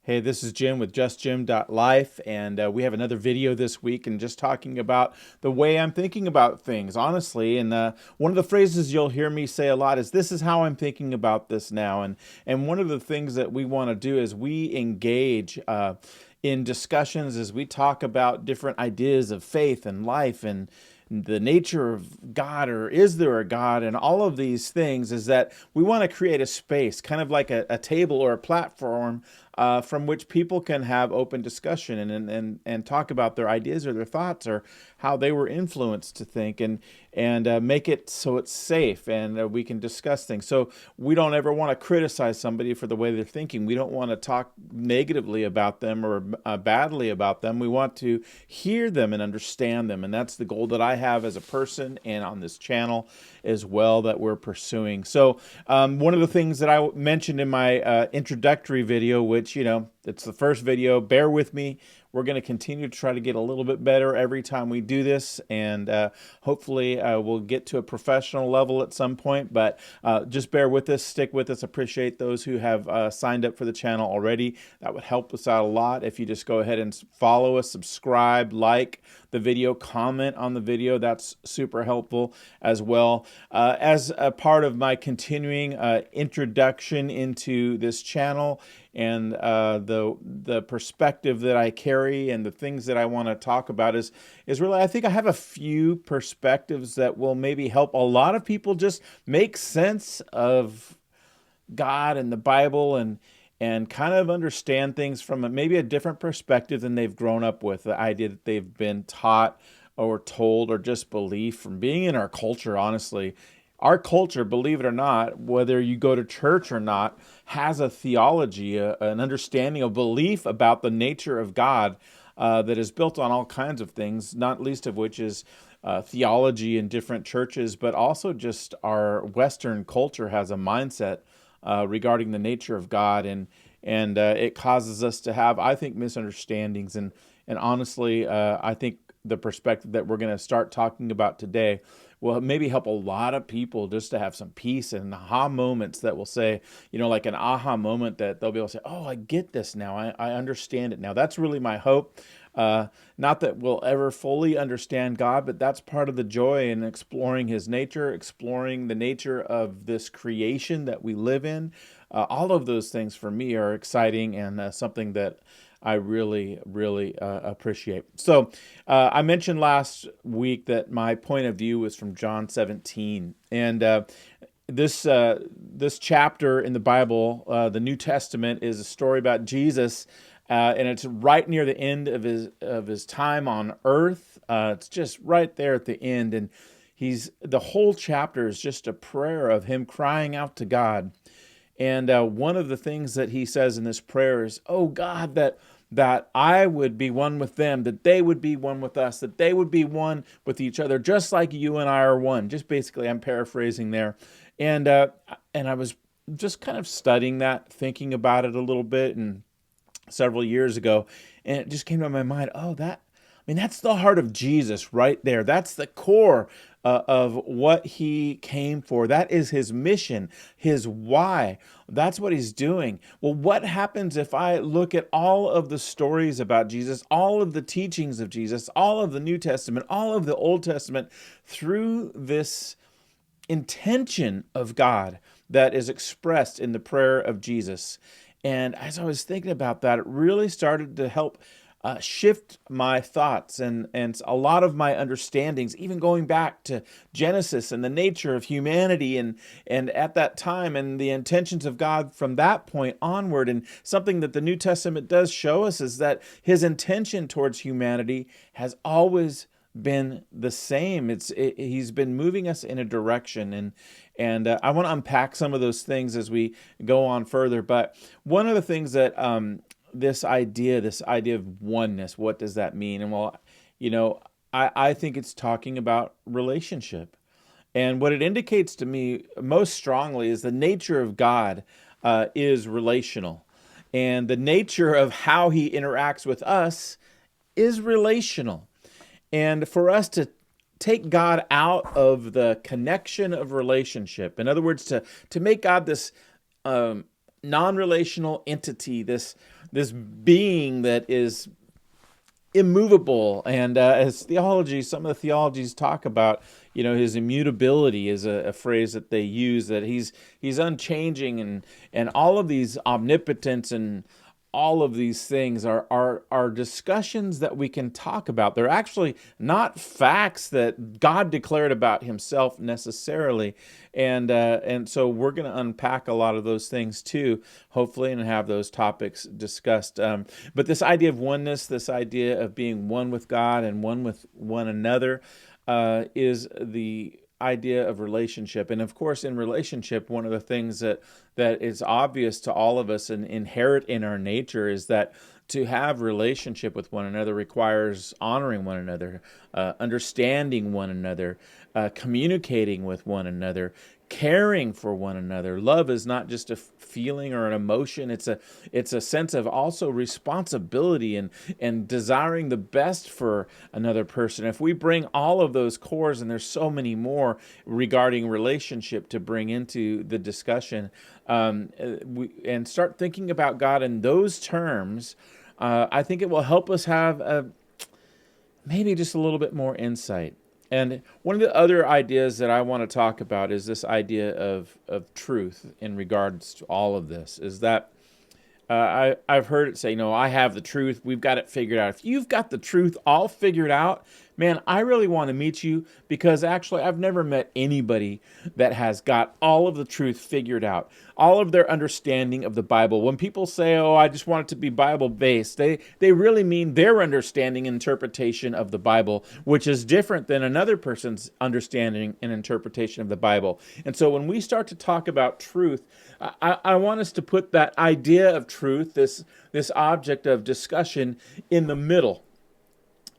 Hey, this is Jim with justjim.life, and we have another video this week and just talking about the way I'm thinking about things, honestly. And one of the phrases you'll hear me say a lot is, "This is how I'm thinking about this now." And one of the things that we want to do is we engage in discussions as we talk about different ideas of faith and life and the nature of God, or is there a God, and all of these things, is that we want to create a space, kind of like a table or a platform from which people can have open discussion and talk about their ideas or their thoughts or how they were influenced to think, and make it so it's safe and we can discuss things. So we don't ever want to criticize somebody for the way they're thinking. We don't want to talk negatively about them or badly about them. We want to hear them and understand them, and that's the goal that I have as a person and on this channel as well that we're pursuing. So one of the things that I mentioned in my introductory video, which, it's the first video, bear with me. We're going to continue to try to get a little bit better every time we do this, and hopefully we'll get to a professional level at some point, but just bear with us, stick with us. Appreciate those who have signed up for the channel already. That would help us out a lot if you just go ahead and follow us, subscribe, like the video, comment on the video. That's super helpful as well. As a part of my continuing introduction into this channel and the perspective that I carry and the things that I want to talk about is really, I think I have a few perspectives that will maybe help a lot of people just make sense of God and the Bible and kind of understand things from maybe a different perspective than they've grown up with, the idea that they've been taught or told or just belief from being in our culture. Honestly, our culture, believe it or not, whether you go to church or not, has a theology, an understanding, a belief about the nature of God that is built on all kinds of things, not least of which is theology in different churches, but also just our Western culture has a mindset regarding the nature of God, and it causes us to have, I think, misunderstandings. And honestly, I think the perspective that we're going to start talking about today will maybe help a lot of people just to have some peace and aha moments that will say, like an aha moment that they'll be able to say, "Oh, I get this now. I understand it now." That's really my hope. Not that we'll ever fully understand God, but that's part of the joy in exploring His nature, exploring the nature of this creation that we live in. All of those things for me are exciting and something that I really, really appreciate. So I mentioned last week that my point of view was from John 17. And this chapter in the Bible, the New Testament, is a story about Jesus, and it's right near the end of his time on earth. It's just right there at the end, and the whole chapter is just a prayer of him crying out to God. And one of the things that he says in this prayer is, "Oh God, that I would be one with them, that they would be one with us, that they would be one with each other, just like you and I are one." Just basically, I'm paraphrasing there. And I was just kind of studying that, thinking about it a little bit, and several years ago, and it just came to my mind, that's the heart of Jesus right there. That's the core of what he came for. That is his mission, his why. That's what he's doing. Well, what happens if I look at all of the stories about Jesus, all of the teachings of Jesus, all of the New Testament, all of the Old Testament, through this intention of God that is expressed in the prayer of Jesus? And as I was thinking about that, it really started to help shift my thoughts and a lot of my understandings, even going back to Genesis and the nature of humanity and at that time and the intentions of God from that point onward. And something that the New Testament does show us is that his intention towards humanity has always been the same. He's been moving us in a direction, and I want to unpack some of those things as we go on further. But one of the things that this idea of oneness, what does that mean? And well, I think it's talking about relationship. And what it indicates to me most strongly is the nature of God is relational. And the nature of how he interacts with us is relational. And for us to take God out of the connection of relationship, in other words, to make God this non-relational entity, this being that is immovable. And as some of the theologies talk about, his immutability is a phrase that they use, that he's unchanging, and all of these omnipotence and all of these things are discussions that we can talk about. They're actually not facts that God declared about himself necessarily. And so we're going to unpack a lot of those things too, hopefully, and have those topics discussed. But this idea of oneness, this idea of being one with God and one with one another, is the idea of relationship. And of course, in relationship, one of the things that is obvious to all of us and inherent in our nature is that to have relationship with one another requires honoring one another, understanding one another, communicating with one another, caring for one another. Love is not just a feeling or an emotion. It's a sense of also responsibility and desiring the best for another person. If we bring all of those cores, and there's so many more regarding relationship to bring into the discussion, and start thinking about God in those terms, I think it will help us have maybe just a little bit more insight. And one of the other ideas that I want to talk about is this idea of truth in regards to all of this, is that I've heard it say, I have the truth. We've got it figured out. If you've got the truth all figured out, man, I really want to meet you, because actually I've never met anybody that has got all of the truth figured out, all of their understanding of the Bible. When people say, I just want it to be Bible-based, they really mean their understanding and interpretation of the Bible, which is different than another person's understanding and interpretation of the Bible. And so when we start to talk about truth, I want us to put that idea of truth, this object of discussion, in the middle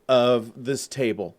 of this table.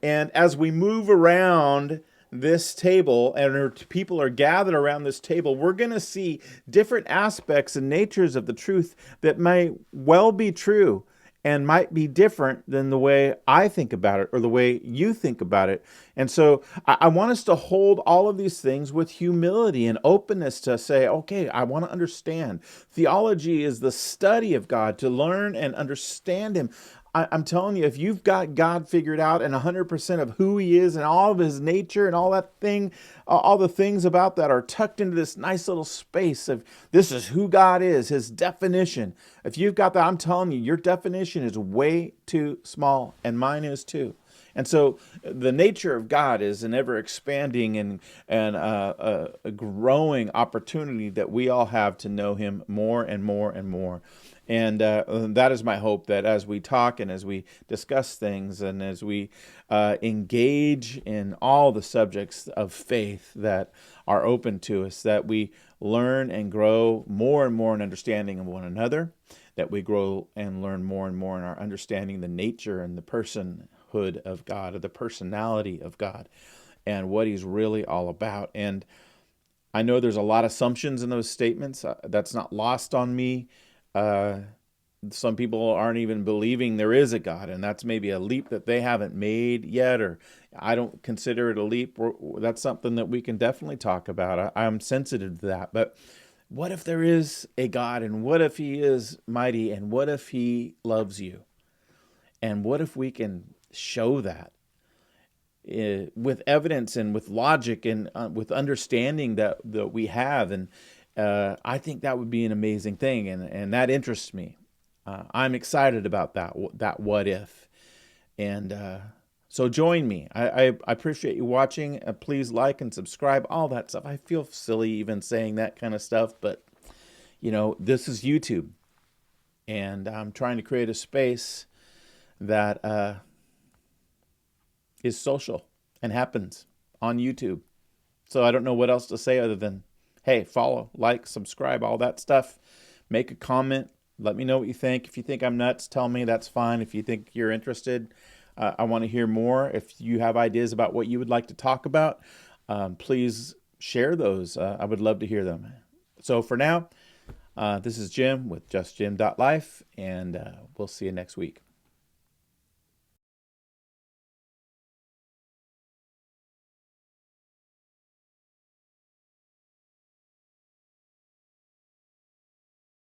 And as we move around this table and people are gathered around this table, we're going to see different aspects and natures of the truth that may well be true and might be different than the way I think about it or the way you think about it. And so I want us to hold all of these things with humility and openness to say, okay, I want to understand. Theology is the study of God, to learn and understand him. I'm telling you, if you've got God figured out and 100% of who he is and all of his nature and all that thing, all the things about that are tucked into this nice little space of this is who God is, his definition. If you've got that, I'm telling you, your definition is way too small, and mine is too. And so the nature of God is an ever expanding and a growing opportunity that we all have to know him more and more and more. And that is my hope, that as we talk and as we discuss things and as we engage in all the subjects of faith that are open to us, that we learn and grow more and more in understanding of one another, that we grow and learn more and more in our understanding the nature and the personhood of God, or the personality of God, and what he's really all about. And I know there's a lot of assumptions in those statements. That's not lost on me. Some people aren't even believing there is a God, and that's maybe a leap that they haven't made yet, or I don't consider it a leap. That's something that we can definitely talk about. I'm sensitive to that. But what if there is a God, and what if he is mighty, and what if he loves you? And what if we can show that with evidence and with logic and with understanding that we have? And I think that would be an amazing thing, and that interests me. I'm excited about that what if. And so join me. I appreciate you watching. Please like and subscribe, all that stuff. I feel silly even saying that kind of stuff, but this is YouTube, and I'm trying to create a space that is social and happens on YouTube. So I don't know what else to say other than, hey, follow, like, subscribe, all that stuff. Make a comment. Let me know what you think. If you think I'm nuts, tell me. That's fine. If you think you're interested, I want to hear more. If you have ideas about what you would like to talk about, please share those. I would love to hear them. So for now, this is Jim with justjim.life, and we'll see you next week.